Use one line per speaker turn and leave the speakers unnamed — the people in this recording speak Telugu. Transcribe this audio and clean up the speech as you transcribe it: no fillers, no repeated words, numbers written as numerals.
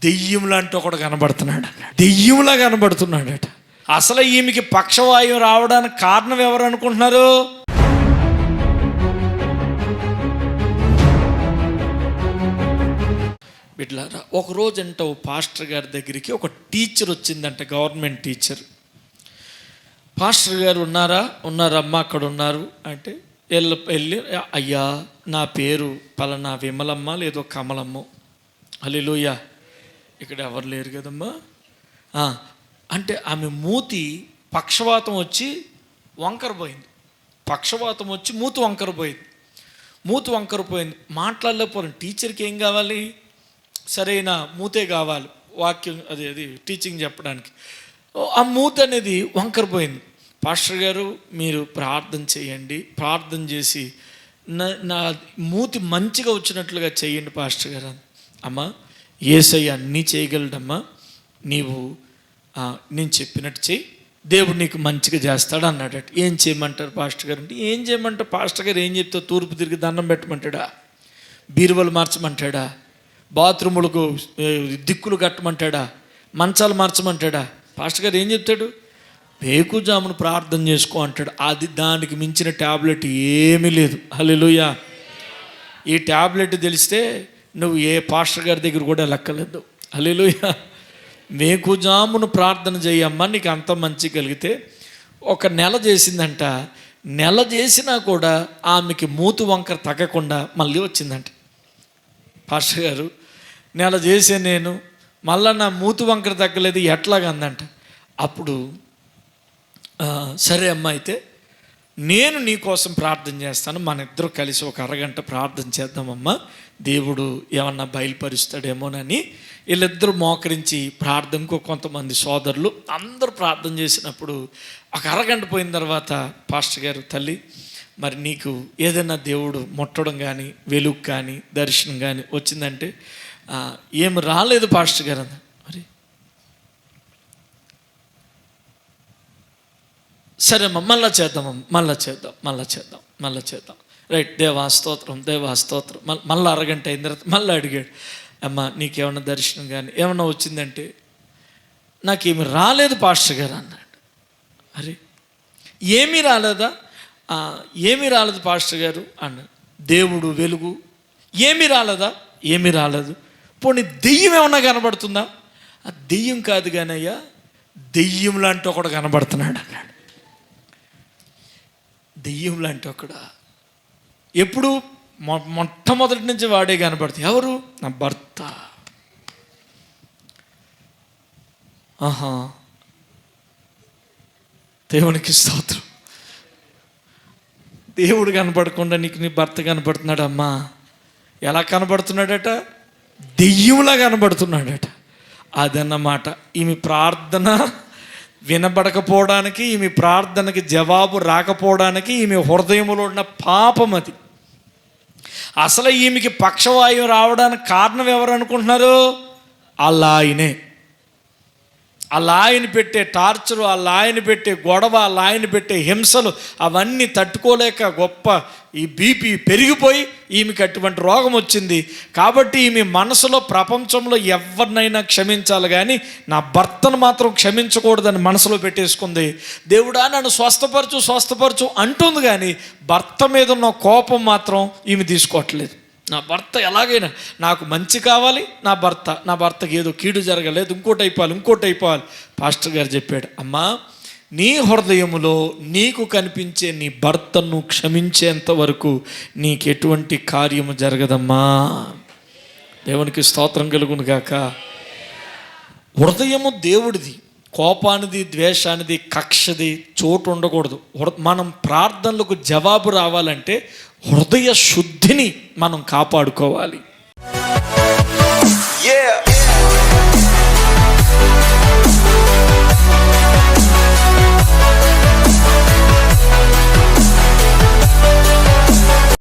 దెయ్యంలాంటి ఒకడు కనబడుతున్నాడు అన్నాడు. దెయ్యంలా కనబడుతున్నాడట. అసలు ఈమెకి పక్షవాయువు రావడానికి కారణం ఎవరు అనుకుంటున్నారు? బిడ్డలారా, ఒకరోజంట ఓ పాస్టర్ గారి దగ్గరికి ఒక టీచర్ వచ్చిందంట, గవర్నమెంట్ టీచర్. పాస్టర్ గారు ఉన్నారమ్మా అక్కడ ఉన్నారు అంటే వెళ్ళి, అయ్యా నా పేరు పలానా విమలమ్మ లేదో కమలమ్మ. హల్లెలూయా. ఇక్కడ ఎవరు లేరు కదమ్మా అంటే ఆమె మూతి పక్షవాతం వచ్చి వంకర పోయింది. పక్షవాతం వచ్చి మూతి వంకర పోయింది. మాట్లాడలేకపోయింది. టీచర్కి ఏం కావాలి? సరైన మూతే కావాలి, వాక్యం అది టీచింగ్ చెప్పడానికి. ఆ మూత అనేది వంకర పోయింది. పాస్టర్ గారు మీరు ప్రార్థన చేయండి, ప్రార్థన చేసి నా మూతి మంచిగా వచ్చినట్లుగా చేయండి పాస్టర్ గారు. అమ్మా యేసయ్య అన్నీ చేయగలడమ్మా, నీవు నేను చెప్పినట్టు చెయ్యి, దేవుడు నీకు మంచిగా చేస్తాడు అన్నాడట. ఏం చేయమంటారు పాస్టర్ గారు అంటే, ఏం చేయమంటారు పాస్టర్ గారు? ఏం చెప్తా? తూర్పు తిరిగి దండం పెట్టమంటాడా? బీరువలు మార్చమంటాడా? బాత్రూములకు దిక్కులు కట్టమంటాడా? మంచాలు మార్చమంటాడా? పాస్టర్ గారు ఏం చెప్తాడు? పేకుజామును ప్రార్థన చేసుకో అంటాడు. అది దానికి మించిన ట్యాబ్లెట్ ఏమీ లేదు. హల్లెలూయా. ఈ ట్యాబ్లెట్ తెలిస్తే నువ్వు ఏ పాస్టర్ గారి దగ్గర కూడా లెక్కలేదు. హల్లెలూయా. మేకుజామును ప్రార్థన చేయమ్మా, నీకు అంత మంచి కలిగితే. ఒక నెల చేసిందంట. నెల చేసినా కూడా ఆమెకి మూతు వంకర తగ్గకుండా మళ్ళీ వచ్చిందంట. పాస్టర్ గారు నెల చేసే నేను మళ్ళీ నా మూతు వంకర తగ్గలేదు, ఎట్లాగందంట. అప్పుడు సరే అమ్మ, అయితే నేను నీ కోసం ప్రార్థన చేస్తాను, మన ఇద్దరు కలిసి ఒక అరగంట ప్రార్థన చేద్దామమ్మా, దేవుడు ఏమన్నా బయలుపరుస్తాడేమోనని వీళ్ళిద్దరూ మోకరించి ప్రార్థనకు కొంతమంది సోదరులు అందరూ ప్రార్థన చేసినప్పుడు ఒక అరగంట పోయిన తర్వాత పాస్టర్ గారు, తల్లి మరి నీకు ఏదైనా దేవుడు ముట్టడం కానీ వెలుగు కానీ దర్శనం కానీ వచ్చిందంటే, ఏమి రాలేదు పాస్టర్ గారు అన్న. మరి సరే అమ్మ, మళ్ళా చేద్దాం. రైట్, దేవా స్తోత్రం. మళ్ళీ అరగంట అయిన తర్వాత మళ్ళీ అడిగాడు, అమ్మ నీకేమన్నా దర్శనం కానీ ఏమన్నా వచ్చిందంటే, నాకేమి రాలేదు పాస్టర్ గారు అన్నాడు. అరే ఏమీ రాలేదా? ఏమీ రాలేదు పాస్టర్ గారు అన్నాడు. దేవుడు వెలుగు ఏమీ రాలేదా? ఏమీ రాలేదు. పోనీ దెయ్యం ఏమన్నా కనబడుతుందా? ఆ దెయ్యం కాదు కానీ అయ్యా, దెయ్యం లాంటి ఒకడు కనబడుతున్నాడు అన్నాడు. దెయ్యం లాంటి ఒకడా? ఎప్పుడు? మొట్టమొదటి నుంచి వాడే కనబడుతుంది. ఎవరు? నా భర్త. ఆహా, దేవునికి స్తోత్రం. దేవుడు కనపడకుండా నీకు నీ భర్త కనపడుతున్నాడమ్మా. ఎలా కనబడుతున్నాడట? దెయ్యంలా కనబడుతున్నాడట. అదన్నమాట. ఈమె ప్రార్థన వినబడకపోవడానికి, ఈమె ప్రార్థనకి జవాబు రాకపోవడానికి ఈమె హృదయంలో ఉన్న పాపం అది. అసలు ఈమెకి పక్షవాయువు రావడానికి కారణం ఎవరు అనుకుంటున్నారు? ఆయనే. ఆయన పెట్టే టార్చరు, ఆయన పెట్టే గొడవ, ఆయన పెట్టే హింసలు అవన్నీ తట్టుకోలేక గొప్ప ఈ బీపీ పెరిగిపోయి ఈమెకి అటువంటి రోగం వచ్చింది. కాబట్టి ఈమె మనసులో ప్రపంచంలో ఎవరినైనా క్షమించాలి కానీ నా భర్తను మాత్రం క్షమించకూడదని మనసులో పెట్టేసుకుంది. దేవుడా నన్ను స్వస్థపరచు అంటుంది కానీ భర్త మీద ఉన్న కోపం మాత్రం ఈమె తీసుకోవట్లేదు. నా భర్త ఎలాగైనా నాకు మంచి కావాలి, నా భర్తకి ఏదో కీడు జరగలేదు, ఇంకోటి అయిపోవాలి. పాస్టర్ గారు చెప్పాడు, అమ్మా నీ హృదయములో నీకు కనిపించే నీ భర్తను క్షమించేంత వరకు నీకు ఎటువంటి కార్యము జరగదమ్మా. దేవునికి స్తోత్రం కలుగును గాక. హృదయము దేవుడిది. కోపానిది, ద్వేషానిది, కక్షది చోటు ఉండకూడదు. మనం ప్రార్థనలకు జవాబు రావాలంటే హృదయ శుద్ధిని మనం కాపాడుకోవాలి.